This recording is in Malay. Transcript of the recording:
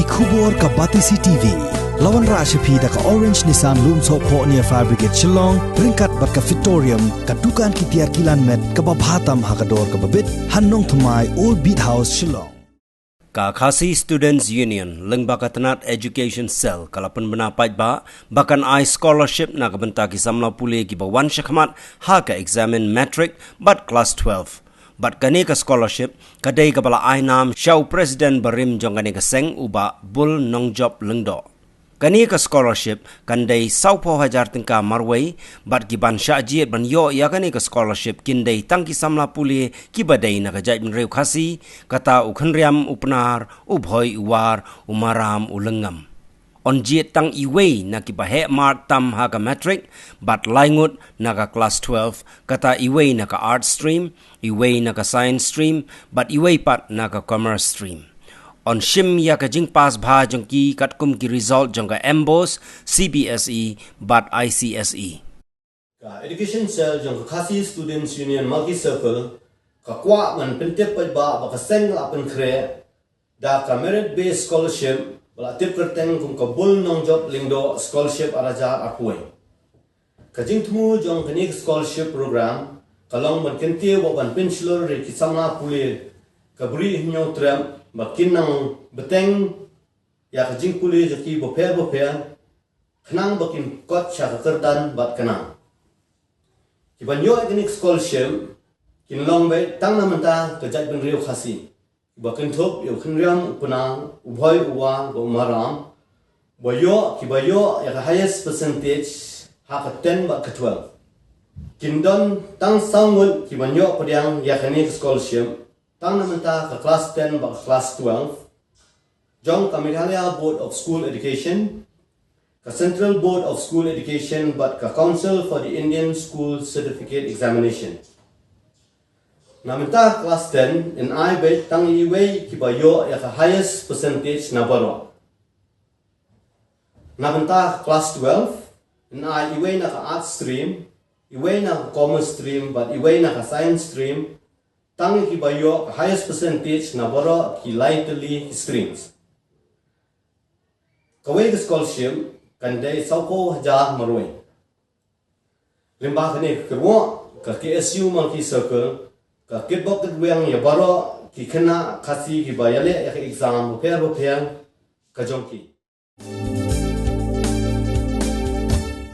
Khubor ka Batisi TV. Lawan Rashapi da ka Orange Nissan Loom So Po near Fire Brigade Shillong, Ringkat bat ka Victorium, ka Dukan ki Tiar Kilan Met, ka Babhatam Hakador ka Babit, Hannong Thumai Old Beat House Shillong. Ka Khasi Students Union leng bakatanat education cell kalapan benapait ba bakan I scholarship na kabenta ki samla pule ki bawan syakmat ha ka examine metric but class 12 but kani ka scholarship kadai ka bala I nam syau president barim jong kani ka seng uba bul nong job lengdo kani ka scholarship kandai saupo hajar tingka marway but ki ban syajiet ban yo ya kani ka scholarship kindai tangki samla puli ki badai na ka jait reu khasi kata ukhanriam upnar ubhoi uwar umaram ulengam on jiet tang iwei na ki bahe mark tam ha ka metric but laingut na ka class 12 kata iwei na ka art stream iwei na ka science stream but iwei pat na ka commerce stream on shim ya ka jing pass bha jong ki katkum ki result jong ka MBOS CBSE but ICSE ka education cell jong ka Khasi Students Union multi circle ka kwa man pentep ba ka seng la pen kre da ka merit based scholarship bala tip kerteng kum ka bul nong job lingdo scholarship araja apoi ka jing thmu jong kani scholarship program kalong man kentie wa ban pencilor re ki samna pule ka bri hnyo tram bakin nang beteng ya ka jing pule jaki bo pher khnang bakin kot cha ka kerdan bat kanang ki ban yo kani scholarship kin long be tang na manta ka jat ben reu khasi bakin thop yo khnriam upana ubhoi uwa go maram boyo ki bayo ya ka highest percentage ha ka 10 ba ka 12 kindon tang sangul ki ban yo padiang ya kani scholarship tang namanta ka class 10 ba class 12 jong ka Meghalaya Board of School Education ka Central Board of School Education but ka Council for the Indian School Certificate Examination namanta class 10 in I bet tang iwei ki bayo ya ka highest percentage na baro namanta class 12 in I iwei na ka art stream iwei na ka commerce stream but iwei na ka science stream tang ki bayo highest percentage na boro ki lightly streams kawai ka scholarship kandai sauko hajar maroi limba kane kerwo ka KSU multi circle ka kitbok kedwang ya boro ki kena khasi ki bayale ya exam pher ka jongki